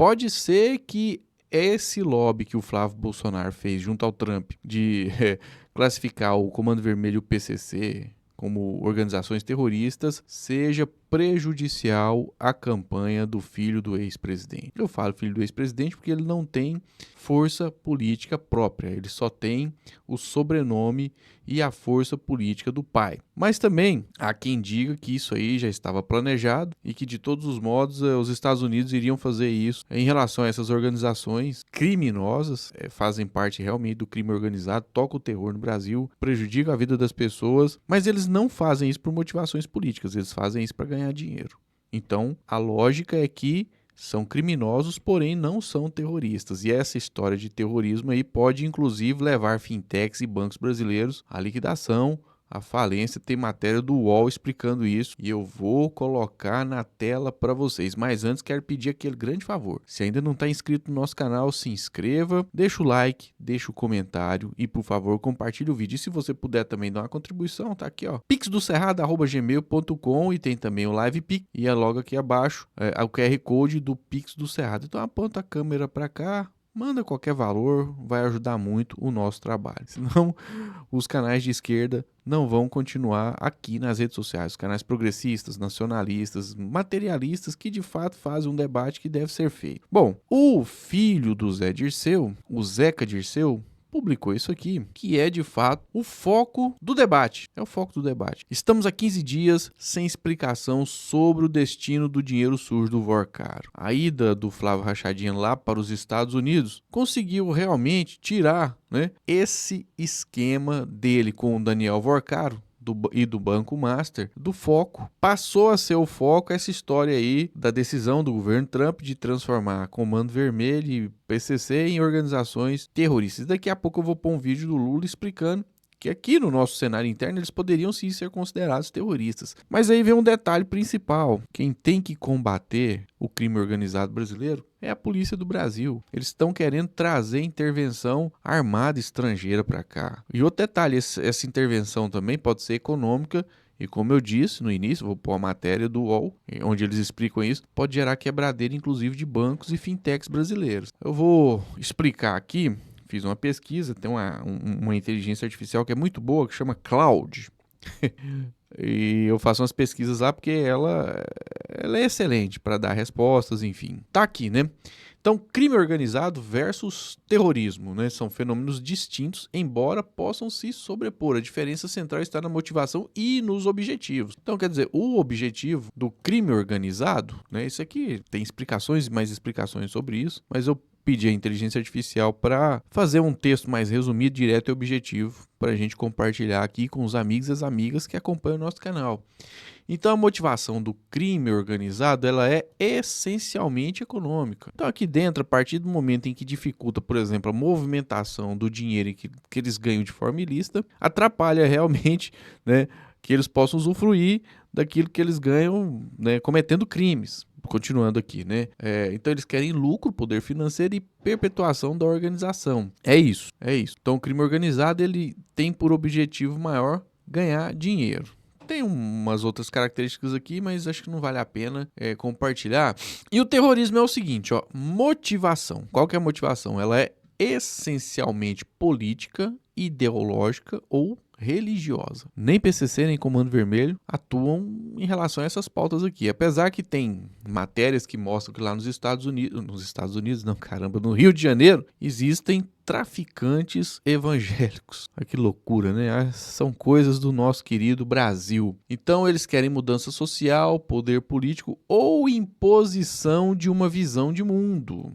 Pode ser que esse lobby que o Flávio Bolsonaro fez junto ao Trump de classificar o Comando Vermelho e o PCC como organizações terroristas seja prejudicial à campanha do filho do ex-presidente. Eu falo filho do ex-presidente porque ele não tem força política própria, ele só tem o sobrenome e a força política do pai. Mas também há quem diga que isso aí já estava planejado e que de todos os modos os Estados Unidos iriam fazer isso em relação a essas organizações criminosas, fazem parte realmente do crime organizado, tocam o terror no Brasil, prejudicam a vida das pessoas, mas eles não fazem isso por motivações políticas, eles fazem isso para ganhar dinheiro. Então, a lógica é que são criminosos, porém não são terroristas. E essa história de terrorismo aí pode, inclusive, levar fintechs e bancos brasileiros à liquidação, à falência. Tem matéria do UOL explicando isso e eu vou colocar na tela para vocês. Mas antes quero pedir aquele grande favor. Se ainda não está inscrito no nosso canal, se inscreva, deixa o like, deixa o comentário e, por favor, compartilhe o vídeo. E se você puder também dar uma contribuição, tá aqui, ó, pixdocerrado@gmail.com, e tem também o LivePix e é logo aqui abaixo o QR Code do Pix do Cerrado. Então aponta a câmera para cá, manda qualquer valor, vai ajudar muito o nosso trabalho. Senão os canais de esquerda não vão continuar aqui nas redes sociais. Os canais progressistas, nacionalistas, materialistas, que de fato fazem um debate que deve ser feito. Bom, o filho do Zé Dirceu, o Zeca Dirceu, publicou isso aqui, que é de fato o foco do debate. É o foco do debate. Estamos há 15 dias sem explicação sobre o destino do dinheiro sujo do Vorcaro. A ida do Flávio Rachadinha lá para os Estados Unidos conseguiu realmente tirar, esse esquema dele com o Daniel Vorcaro e do Banco Master do foco. Passou a ser o foco essa história aí da decisão do governo Trump de transformar Comando Vermelho e PCC em organizações terroristas. Daqui a pouco eu vou pôr um vídeo do Lula explicando que aqui no nosso cenário interno eles poderiam sim ser considerados terroristas. Mas aí vem um detalhe principal: quem tem que combater o crime organizado brasileiro é a polícia do Brasil. Eles estão querendo trazer intervenção armada estrangeira para cá. E outro detalhe, essa intervenção também pode ser econômica. E como eu disse no início, vou pôr a matéria do UOL, onde eles explicam isso, pode gerar quebradeira inclusive de bancos e fintechs brasileiros. Eu vou explicar aqui. Fiz uma pesquisa, tem uma inteligência artificial que é muito boa, que chama Cloud. E eu faço umas pesquisas lá porque ela é excelente para dar respostas, enfim. Tá aqui, né? Então, crime organizado versus terrorismo, são fenômenos distintos, embora possam se sobrepor. A diferença central está na motivação e nos objetivos. Então, quer dizer, o objetivo do crime organizado, isso aqui tem explicações e mais explicações sobre isso, mas eu pedi a inteligência artificial para fazer um texto mais resumido, direto e objetivo, para a gente compartilhar aqui com os amigos e as amigas que acompanham o nosso canal. Então, a motivação do crime organizado ela é essencialmente econômica. Então, aqui dentro, a partir do momento em que dificulta, por exemplo, a movimentação do dinheiro que eles ganham de forma ilícita, atrapalha realmente, que eles possam usufruir daquilo que eles ganham, cometendo crimes. Continuando aqui, então eles querem lucro, poder financeiro e perpetuação da organização. É isso. Então o crime organizado ele tem por objetivo maior ganhar dinheiro. Tem umas outras características aqui, mas acho que não vale a pena compartilhar. E o terrorismo é o seguinte, motivação. Qual que é a motivação? Ela é essencialmente política, ideológica ou religiosa. Nem PCC nem Comando Vermelho atuam em relação a essas pautas aqui. Apesar que tem matérias que mostram que lá no Rio de Janeiro, existem traficantes evangélicos. Olha que loucura, São coisas do nosso querido Brasil. Então eles querem mudança social, poder político ou imposição de uma visão de mundo.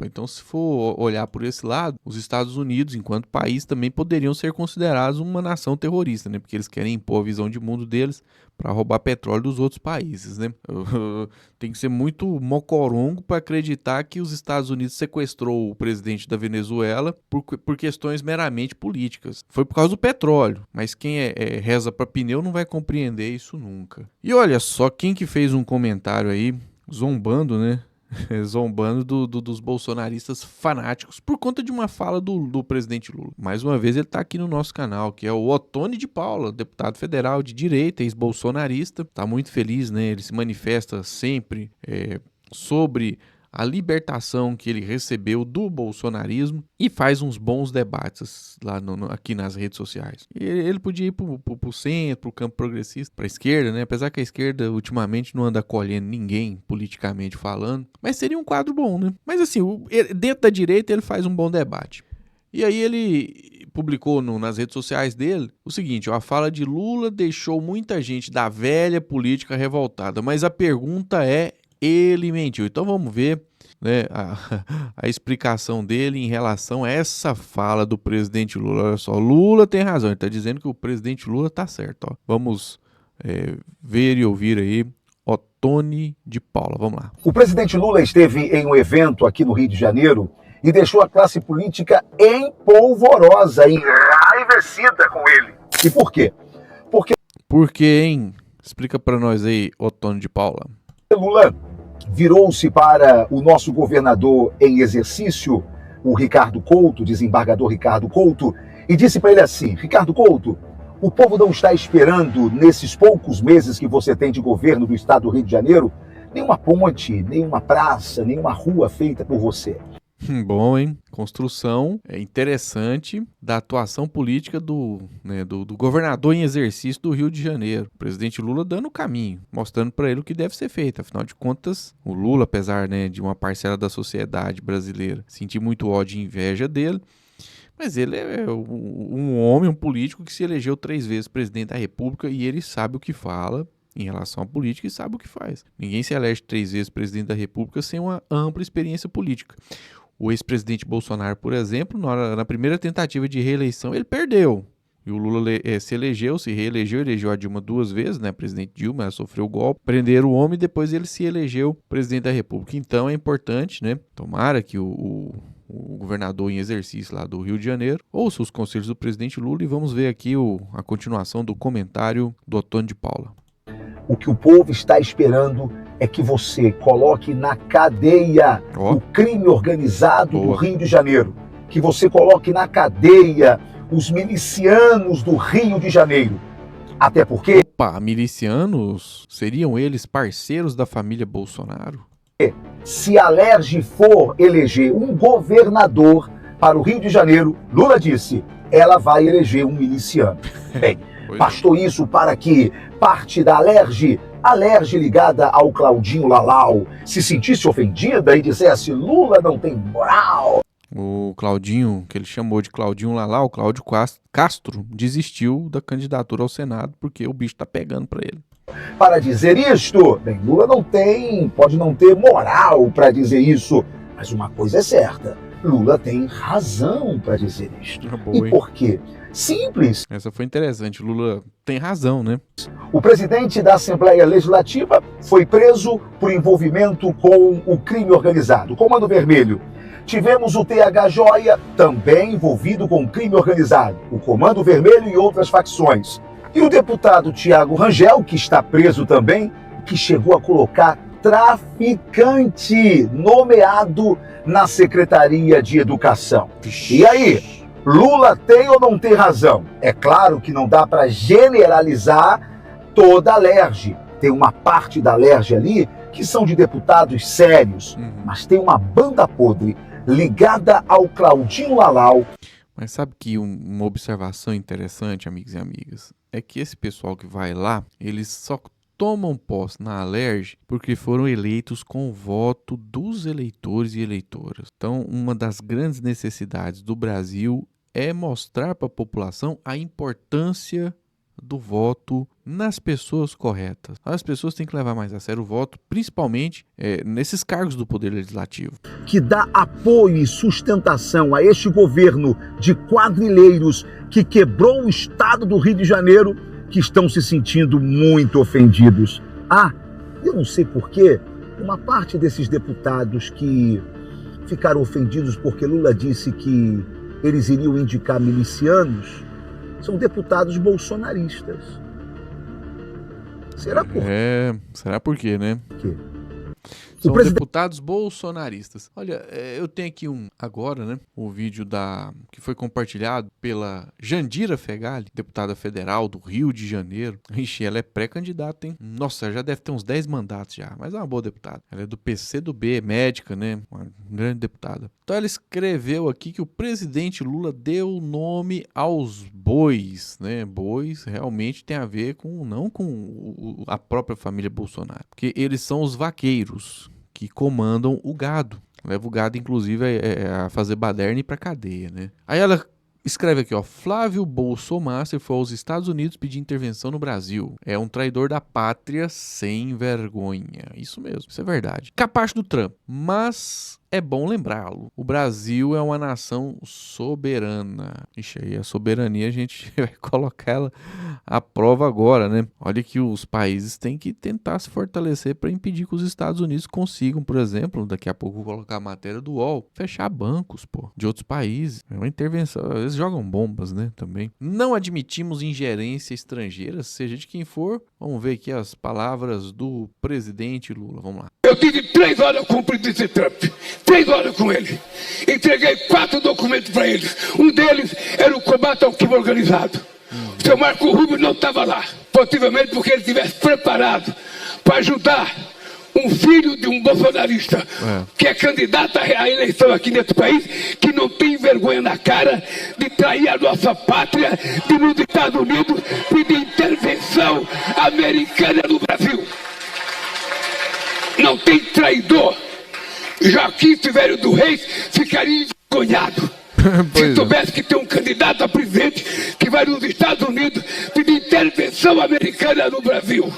Então se for olhar por esse lado, os Estados Unidos, enquanto país, também poderiam ser considerados uma nação terrorista, porque eles querem impor a visão de mundo deles para roubar petróleo dos outros países, Tem que ser muito mocorongo para acreditar que os Estados Unidos sequestrou o presidente da Venezuela por questões meramente políticas. Foi por causa do petróleo, mas quem reza para pneu não vai compreender isso nunca. E olha só quem que fez um comentário aí zombando, zombando dos bolsonaristas fanáticos por conta de uma fala do presidente Lula. Mais uma vez ele está aqui no nosso canal, que é o Ottoni de Paula, deputado federal de direita, ex-bolsonarista. Está muito feliz, Ele se manifesta sempre sobre a libertação que ele recebeu do bolsonarismo e faz uns bons debates lá aqui nas redes sociais. Ele podia ir pro centro, pro campo progressista, pra esquerda, né? Apesar que a esquerda ultimamente não anda acolhendo ninguém, politicamente falando, mas seria um quadro bom, né? Mas assim, dentro da direita ele faz um bom debate. E aí ele publicou nas redes sociais dele o seguinte, ó, a fala de Lula deixou muita gente da velha política revoltada, mas a pergunta é, ele mentiu. Então vamos ver, né, a explicação dele em relação a essa fala do presidente Lula. Olha só, Lula tem razão, ele está dizendo que o presidente Lula tá certo. Ó. Vamos ver e ouvir aí Ottoni de Paula, vamos lá. O presidente Lula esteve em um evento aqui no Rio de Janeiro e deixou a classe política empolvorosa, enraivecida com ele. E por quê? Por quê, hein? Explica para nós aí, Ottoni de Paula. Lula virou-se para o nosso governador em exercício, o Ricardo Couto, desembargador Ricardo Couto, e disse para ele assim, Ricardo Couto, o povo não está esperando, nesses poucos meses que você tem de governo do estado do Rio de Janeiro, nenhuma ponte, nenhuma praça, nenhuma rua feita por você. Bom, hein? Construção interessante da atuação política do governador em exercício do Rio de Janeiro. O presidente Lula dando o caminho, mostrando para ele o que deve ser feito. Afinal de contas, o Lula, apesar, né, de uma parcela da sociedade brasileira sentir muito ódio e inveja dele, mas ele é um homem, um político que se elegeu 3 vezes presidente da República e ele sabe o que fala em relação à política e sabe o que faz. Ninguém se elege 3 vezes presidente da República sem uma ampla experiência política. O ex-presidente Bolsonaro, por exemplo, na primeira tentativa de reeleição, ele perdeu. E o Lula se reelegeu, elegeu a Dilma 2 vezes, né? Presidente Dilma, ela sofreu o golpe, prenderam o homem e depois ele se elegeu presidente da República. Então é importante, né? Tomara que o governador em exercício lá do Rio de Janeiro ouça os conselhos do presidente Lula e vamos ver aqui a continuação do comentário do Ottoni de Paula. O que o povo está esperando é que você coloque na cadeia o crime organizado do Rio de Janeiro. Que você coloque na cadeia os milicianos do Rio de Janeiro. Até porque... Opa, milicianos? Seriam eles parceiros da família Bolsonaro? Se a Alerj for eleger um governador para o Rio de Janeiro, Lula disse, ela vai eleger um miliciano. Bem, bastou isso para que parte da Alerj ligada ao Claudinho Lalau, se sentisse ofendida e dissesse Lula não tem moral. O Claudinho, que ele chamou de Claudinho Lalau, Cláudio Castro, desistiu da candidatura ao Senado porque o bicho tá pegando para ele. Para dizer isto, bem, Lula pode não ter moral para dizer isso, mas uma coisa é certa, Lula tem razão para dizer isto. E por quê? Simples. Essa foi interessante, Lula tem razão, né? O presidente da Assembleia Legislativa foi preso por envolvimento com o crime organizado, Comando Vermelho. Tivemos o TH Joia, também envolvido com crime organizado, o Comando Vermelho e outras facções. E o deputado Tiago Rangel, que está preso também, que chegou a colocar traficante nomeado na Secretaria de Educação. E aí, Lula tem ou não tem razão? É claro que não dá para generalizar toda a Alerj. Tem uma parte da Alerj ali que são de deputados sérios, mas tem uma banda podre ligada ao Claudinho Lalau. Mas sabe que uma observação interessante, amigos e amigas, é que esse pessoal que vai lá, eles só tomam posse na Alerj porque foram eleitos com o voto dos eleitores e eleitoras. Então, uma das grandes necessidades do Brasil é mostrar para a população a importância do voto nas pessoas corretas. As pessoas têm que levar mais a sério o voto, principalmente nesses cargos do Poder Legislativo. Que dá apoio e sustentação a este governo de quadrilheiros que quebrou o estado do Rio de Janeiro, que estão se sentindo muito ofendidos. Eu não sei porquê, uma parte desses deputados que ficaram ofendidos porque Lula disse que eles iriam indicar milicianos, são deputados bolsonaristas. Será por quê? Será por quê, né? São deputados bolsonaristas. Olha, eu tenho aqui agora, né? O vídeo que foi compartilhado pela Jandira Fegali, deputada federal do Rio de Janeiro. Ixi, ela é pré-candidata, hein? Nossa, ela já deve ter uns 10 mandatos já, mas é uma boa deputada. Ela é do PCdoB, médica, né? Uma grande deputada. Então ela escreveu aqui que o presidente Lula deu nome aos bois, né? Bois realmente tem a ver não com a própria família Bolsonaro, porque eles são os vaqueiros que comandam o gado. Leva o gado, inclusive, a fazer baderna e ir pra cadeia, né? Aí ela escreve aqui, ó, Flávio Bolsonaro foi aos Estados Unidos pedir intervenção no Brasil. É um traidor da pátria sem vergonha. Isso mesmo, isso é verdade. Capacho do Trump, mas é bom lembrá-lo. O Brasil é uma nação soberana. Ixi, aí a soberania a gente vai colocar ela à prova agora, né? Olha que os países têm que tentar se fortalecer para impedir que os Estados Unidos consigam, por exemplo, daqui a pouco vou colocar a matéria do UOL, fechar bancos, de outros países. É uma intervenção. Eles jogam bombas, né? Também. Não admitimos ingerência estrangeira, seja de quem for. Vamos ver aqui as palavras do presidente Lula. Vamos lá. Eu tive 3 horas com o presidente Trump. 3 horas com ele. Entreguei 4 documentos para eles. Um deles era o combate ao crime organizado. O seu Marco Rubio não estava lá. Possivelmente porque ele estivesse preparado para ajudar um filho de um bolsonarista que é candidato à eleição aqui nesse país, que não tem vergonha na cara de trair a nossa pátria, de nos Estados Unidos pedir intervenção americana no Brasil. Não tem traidor. Joaquim Silvério do Reis ficaria envergonhado se soubesse que tem um candidato a presidente que vai nos Estados Unidos pedir intervenção americana no Brasil.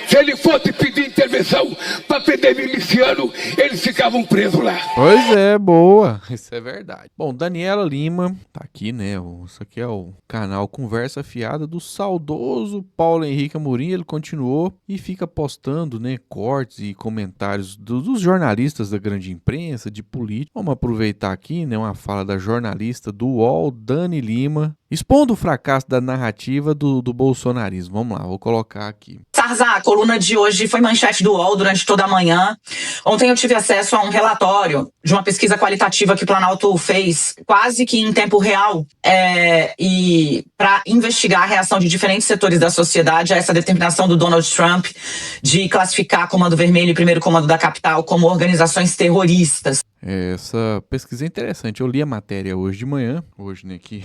Se ele fosse pedir intervenção para prender miliciano, eles ficavam presos lá. Pois é, boa. Isso é verdade. Bom, Daniela Lima tá aqui, né? Isso aqui é o canal Conversa Fiada do saudoso Paulo Henrique Amorim. Ele continuou e fica postando, né, cortes e comentários dos jornalistas da grande imprensa, de política. Vamos aproveitar aqui, né, uma fala da jornalista do UOL, Dani Lima, expondo o fracasso da narrativa do bolsonarismo. Vamos lá, vou colocar aqui. Sarzar, a coluna de hoje foi manchete do UOL durante toda a manhã. Ontem eu tive acesso a um relatório de uma pesquisa qualitativa que o Planalto fez quase que em tempo real e para investigar a reação de diferentes setores da sociedade a essa determinação do Donald Trump de classificar Comando Vermelho e Primeiro Comando da Capital como organizações terroristas. Essa pesquisa é interessante. Eu li a matéria hoje de manhã, hoje, né, que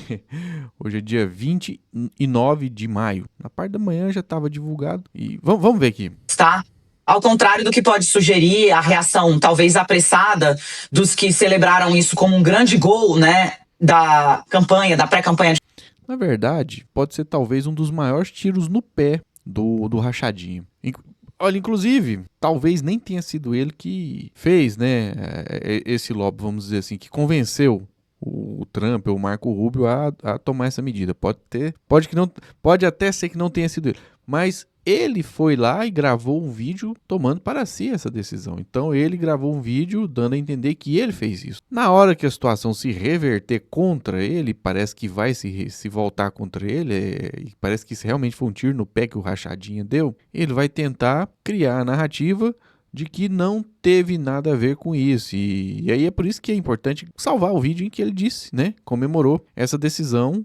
hoje é dia 29 de maio. Na parte da manhã já estava divulgado. E vamos ver aqui. Tá? Ao contrário do que pode sugerir a reação talvez apressada dos que celebraram isso como um grande gol, né, da campanha, da pré-campanha. Na verdade, pode ser talvez um dos maiores tiros no pé do Rachadinho. Olha, inclusive, talvez nem tenha sido ele que fez, né, esse lobby, vamos dizer assim, que convenceu o Trump ou o Marco Rubio a tomar essa medida. Pode até ser que não tenha sido ele, mas ele foi lá e gravou um vídeo tomando para si essa decisão. Então ele gravou um vídeo dando a entender que ele fez isso. Na hora que a situação se reverter contra ele, parece que vai se voltar contra ele, parece que isso realmente foi um tiro no pé que o Rachadinha deu, ele vai tentar criar a narrativa de que não teve nada a ver com isso. E aí é por isso que é importante salvar o vídeo em que ele disse, né, comemorou essa decisão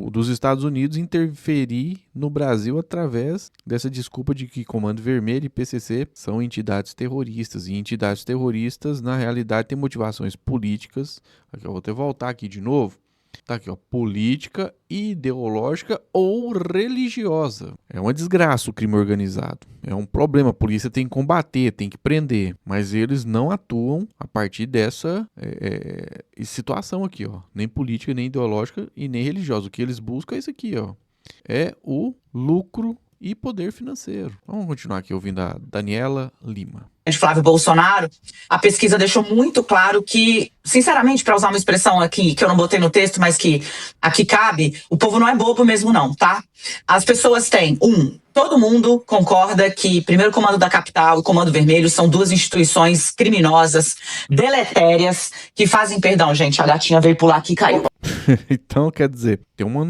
dos Estados Unidos interferir no Brasil através dessa desculpa de que Comando Vermelho e PCC são entidades terroristas. E entidades terroristas, na realidade, têm motivações políticas. Aqui, eu vou até voltar aqui de novo. Tá aqui, ó, política, ideológica ou religiosa. É uma desgraça o crime organizado. É um problema. A polícia tem que combater, tem que prender. Mas eles não atuam a partir dessa situação aqui, ó. Nem política, nem ideológica e nem religiosa. O que eles buscam é isso aqui, ó. É o lucro e poder financeiro. Vamos continuar aqui ouvindo a Daniela Lima. De Flávio Bolsonaro, a pesquisa deixou muito claro que, sinceramente, para usar uma expressão aqui que eu não botei no texto, mas que aqui cabe, o povo não é bobo mesmo não, tá? As pessoas têm, todo mundo concorda que Primeiro Comando da Capital e Comando Vermelho são duas instituições criminosas, deletérias, que fazem, perdão, gente, a gatinha veio pular aqui e caiu. Então, quer dizer, tem uma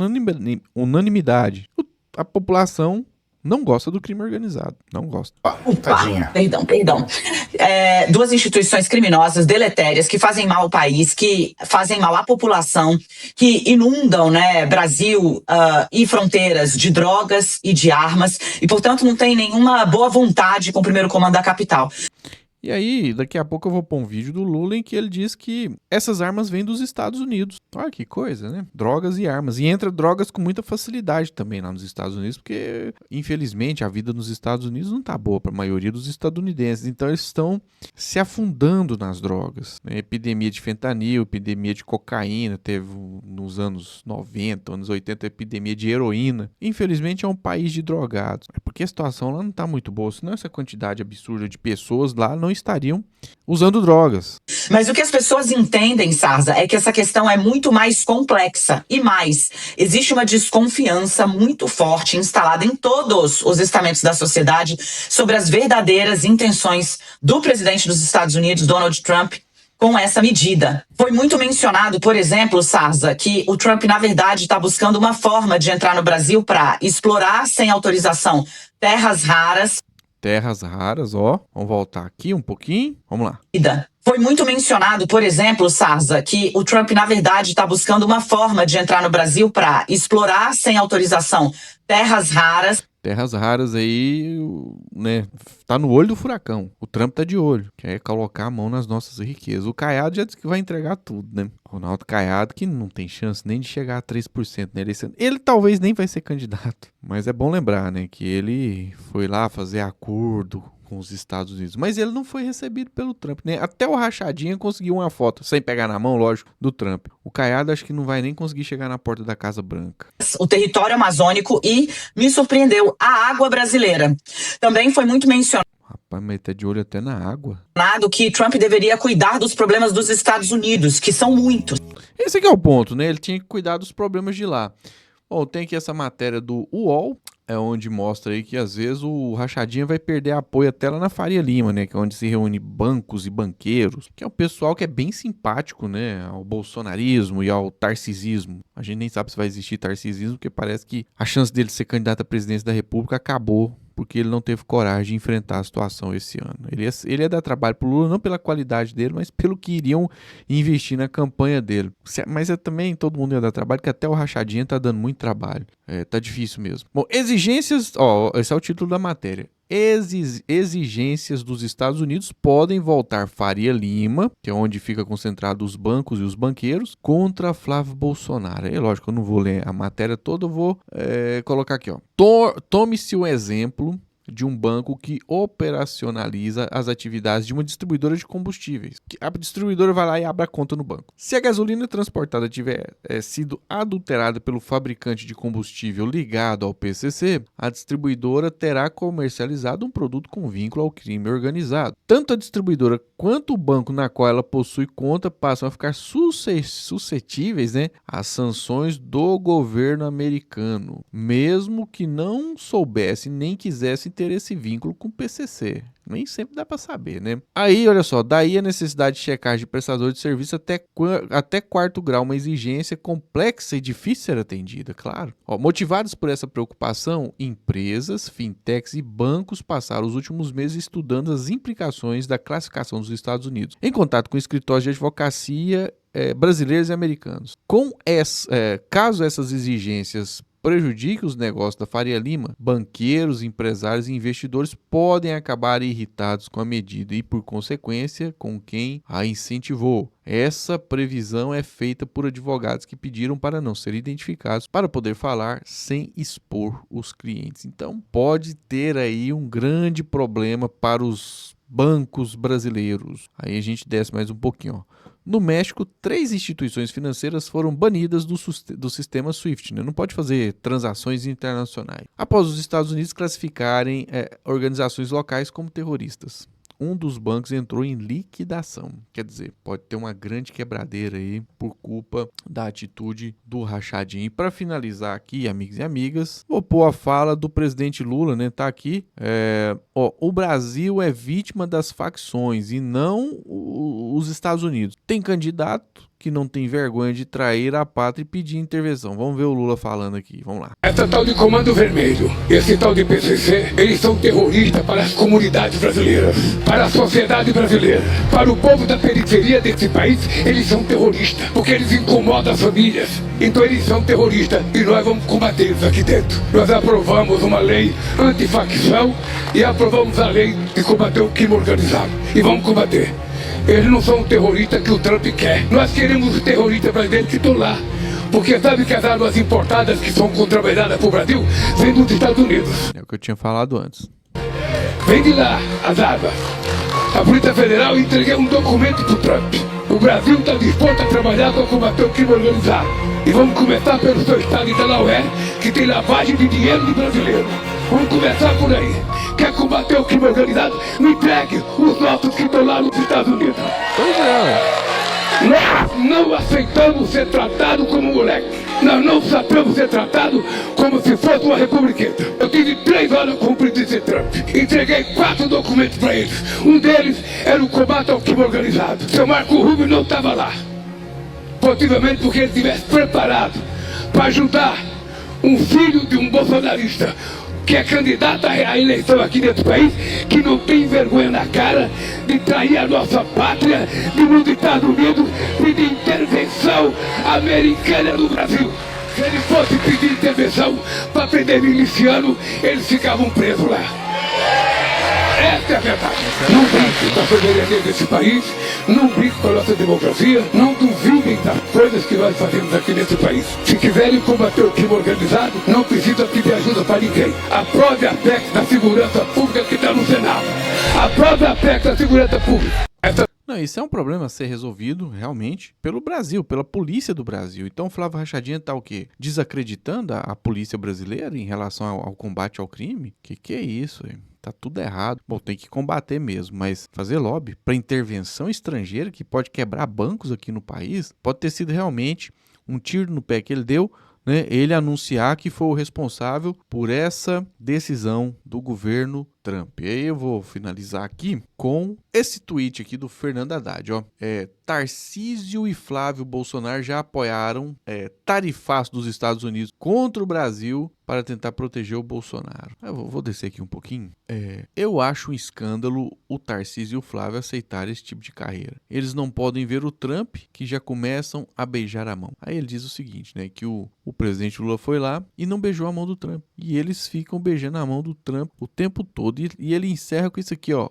unanimidade. A população, não gosta do crime organizado. Não gosta. Tadinha. Perdão. Duas instituições criminosas, deletérias, que fazem mal ao país, que fazem mal à população, que inundam, né, Brasil e fronteiras de drogas e de armas, e, portanto, não tem nenhuma boa vontade com o primeiro comando da capital. E aí, daqui a pouco eu vou pôr um vídeo do Lula em que ele diz que essas armas vêm dos Estados Unidos. Olha que coisa, né? Drogas e armas. E entra drogas com muita facilidade também lá nos Estados Unidos, porque, infelizmente, a vida nos Estados Unidos não tá boa para a maioria dos estadunidenses. Então, eles estão se afundando nas drogas, né? Epidemia de fentanil, epidemia de cocaína, teve nos anos 90, anos 80, epidemia de heroína. Infelizmente, é um país de drogados. É porque a situação lá não tá muito boa, senão essa quantidade absurda de pessoas lá não estariam usando drogas. Mas o que as pessoas entendem, Sarza, é que essa questão é muito mais complexa. E mais, existe uma desconfiança muito forte instalada em todos os estamentos da sociedade sobre as verdadeiras intenções do presidente dos Estados Unidos, Donald Trump, com essa medida. Foi muito mencionado, por exemplo, Sarza, que o Trump, na verdade, está buscando uma forma de entrar no Brasil para explorar sem autorização terras raras. Terras raras, ó. Vamos voltar aqui um pouquinho. Vamos lá. Foi muito mencionado, por exemplo, Sarza, que o Trump, na verdade, está buscando uma forma de entrar no Brasil para explorar sem autorização terras raras. Terras raras aí, né, tá no olho do furacão. O Trump tá de olho, quer colocar a mão nas nossas riquezas. O Caiado já disse que vai entregar tudo, né? Ronaldo Caiado, que não tem chance nem de chegar a 3% na eleição. Ele talvez nem vai ser candidato, mas é bom lembrar, né, que ele foi lá fazer acordo com os Estados Unidos, mas ele não foi recebido pelo Trump, né? Até o Rachadinha conseguiu uma foto, sem pegar na mão, lógico, do Trump. O Caiado acho que não vai nem conseguir chegar na porta da Casa Branca. O território amazônico e, me surpreendeu, a água brasileira. Também foi muito mencionado. Rapaz, mas tá de olho até na água. Que Trump deveria cuidar dos problemas dos Estados Unidos, que são muitos. Esse aqui é o ponto, né? Ele tinha que cuidar dos problemas de lá. Bom, tem aqui essa matéria do UOL, é onde mostra aí que às vezes o Rachadinha vai perder apoio até lá na Faria Lima, né? Que é onde se reúne bancos e banqueiros, que é o pessoal que é bem simpático, né? Ao bolsonarismo e ao tarcisismo. A gente nem sabe se vai existir tarcisismo, porque parece que a chance dele ser candidato à presidência da República acabou, porque ele não teve coragem de enfrentar a situação esse ano. Ele ia dar trabalho pro Lula, não pela qualidade dele, mas pelo que iriam investir na campanha dele. Mas também todo mundo ia dar trabalho, que até o Rachadinha tá dando muito trabalho. Tá difícil mesmo. Bom, exigências... esse é o título da matéria. Exigências dos Estados Unidos podem voltar Faria Lima, que é onde fica concentrado os bancos e os banqueiros, contra Flávio Bolsonaro. É lógico, eu não vou ler a matéria toda, eu vou colocar aqui, ó. Tome-se o exemplo de um banco que operacionaliza as atividades de uma distribuidora de combustíveis. A distribuidora vai lá e abre a conta no banco. Se a gasolina transportada tiver sido adulterada pelo fabricante de combustível ligado ao PCC, a distribuidora terá comercializado um produto com vínculo ao crime organizado. Tanto a distribuidora quanto o banco na qual ela possui conta passam a ficar suscetíveis, né, às sanções do governo americano, mesmo que não soubesse nem quisesse ter esse vínculo com o PCC. Nem sempre dá para saber, né? Aí, olha só, daí a necessidade de checagem de prestador de serviço até quarto grau, uma exigência complexa e difícil de ser atendida, claro. Motivados por essa preocupação, empresas, fintechs e bancos passaram os últimos meses estudando as implicações da classificação dos Estados Unidos, em contato com escritórios de advocacia brasileiros e americanos. Caso essas exigências prejudique os negócios da Faria Lima, banqueiros, empresários e investidores podem acabar irritados com a medida e, por consequência, com quem a incentivou. Essa previsão é feita por advogados que pediram para não ser identificados para poder falar sem expor os clientes. Então, pode ter aí um grande problema para os bancos brasileiros. Aí a gente desce mais um pouquinho, ó. No México, 3 instituições financeiras foram banidas do sistema SWIFT, né? Não pode fazer transações internacionais, após os Estados Unidos classificarem organizações locais como terroristas. Um dos bancos entrou em liquidação. Quer dizer, pode ter uma grande quebradeira aí por culpa da atitude do Rachadinho. E para finalizar aqui, amigos e amigas, vou pôr a fala do presidente Lula, né? Tá aqui. O Brasil é vítima das facções e não os Estados Unidos. Tem candidato que não tem vergonha de trair a pátria e pedir intervenção. Vamos ver o Lula falando aqui, vamos lá. Essa tal de Comando Vermelho, esse tal de PCC, eles são terroristas para as comunidades brasileiras, para a sociedade brasileira, para o povo da periferia desse país, eles são terroristas, porque eles incomodam as famílias, então eles são terroristas e nós vamos combater eles aqui dentro. Nós aprovamos uma lei antifacção e aprovamos a lei de combater o crime organizado e vamos combater. Eles não são o terrorista que o Trump quer. Nós queremos os terroristas brasileiros que estão lá. Porque sabe que as armas importadas que são contrabandeadas para o Brasil vêm dos Estados Unidos. É o que eu tinha falado antes. Vem de lá as armas. A Polícia Federal entregou um documento para o Trump. O Brasil está disposto a trabalhar para combater o crime organizado. E vamos começar pelo seu estado de Delaware, que tem lavagem de dinheiro de brasileiro. Vamos começar por aí. Quer combater o crime organizado? Me entregue os nossos que estão lá nos Estados Unidos. Pois é. Nós não aceitamos ser tratado como moleque. Nós não aceitamos ser tratado como se fosse uma republiqueta. Eu tive 3 horas com o presidente Trump. Entreguei 4 documentos para eles. Um deles era o combate ao crime organizado. Seu Marco Rubio não estava lá. Possivelmente porque ele estivesse preparado para ajudar um filho de um bolsonarista que é candidato à eleição aqui nesse país, que não tem vergonha na cara de trair a nossa pátria, de nos Estados Unidos pedir intervenção americana no Brasil. Se ele fosse pedir intervenção para prender miliciano, eles ficavam presos lá. Essa é a verdade. Não brinque com a soberania desse país, não brinque com a nossa democracia, não duvidem das coisas que nós fazemos aqui nesse país. Se quiserem combater o crime organizado, não precisa pedir ajuda para ninguém. Aprove a PEC da segurança pública que está no Senado. Aprove a PEC da segurança pública. Não, isso é um problema a ser resolvido, realmente, pelo Brasil, pela polícia do Brasil. Então o Flávio Rachadinha tá o quê? Desacreditando a polícia brasileira em relação ao combate ao crime? Que é isso, hein? Tá tudo errado. Bom, tem que combater mesmo, mas fazer lobby para intervenção estrangeira que pode quebrar bancos aqui no país, pode ter sido realmente um tiro no pé que ele deu, né? Ele anunciar que foi o responsável por essa decisão do governo Trump. E aí eu vou finalizar aqui com esse tweet aqui do Fernando Haddad, ó. Tarcísio e Flávio Bolsonaro já apoiaram tarifaço dos Estados Unidos contra o Brasil para tentar proteger o Bolsonaro. Eu vou descer aqui um pouquinho. Eu acho um escândalo o Tarcísio e o Flávio aceitarem esse tipo de carreira. Eles não podem ver o Trump, que já começam a beijar a mão. Aí ele diz o seguinte, né, que o presidente Lula foi lá e não beijou a mão do Trump. E eles ficam beijando a mão do Trump o tempo todo. E ele encerra com isso aqui, ó.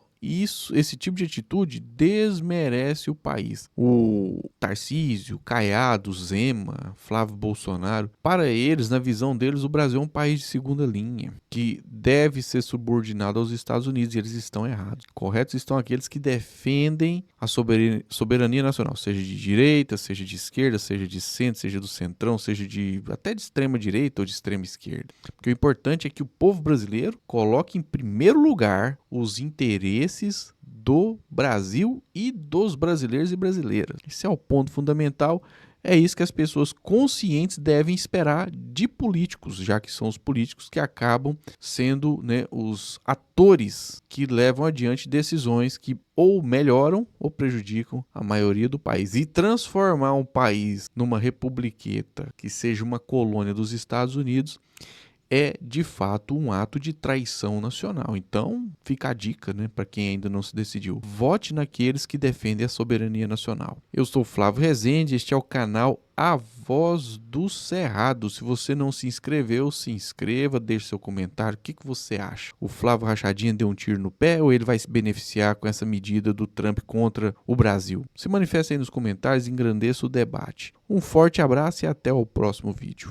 Esse tipo de atitude desmerece o país. O Tarcísio, Caiado, Zema, Flávio Bolsonaro, para eles, na visão deles, o Brasil é um país de segunda linha, que deve ser subordinado aos Estados Unidos, e eles estão errados. Corretos estão aqueles que defendem a soberania nacional, seja de direita, seja de esquerda, seja de centro, seja do centrão, seja até de extrema direita ou de extrema esquerda. Porque o importante é que o povo brasileiro coloque em primeiro lugar os interesses do Brasil e dos brasileiros e brasileiras. Esse é o ponto fundamental. É isso que as pessoas conscientes devem esperar de políticos, já que são os políticos que acabam sendo, né, os atores que levam adiante decisões que ou melhoram ou prejudicam a maioria do país. E transformar um país numa republiqueta que seja uma colônia dos Estados Unidos é, de fato, um ato de traição nacional. Então, fica a dica, né, para quem ainda não se decidiu. Vote naqueles que defendem a soberania nacional. Eu sou Flávio Rezende, este é o canal A Voz do Cerrado. Se você não se inscreveu, se inscreva, deixe seu comentário. O que você acha? O Flávio Rachadinha deu um tiro no pé ou ele vai se beneficiar com essa medida do Trump contra o Brasil? Se manifeste aí nos comentários e engrandeça o debate. Um forte abraço e até o próximo vídeo.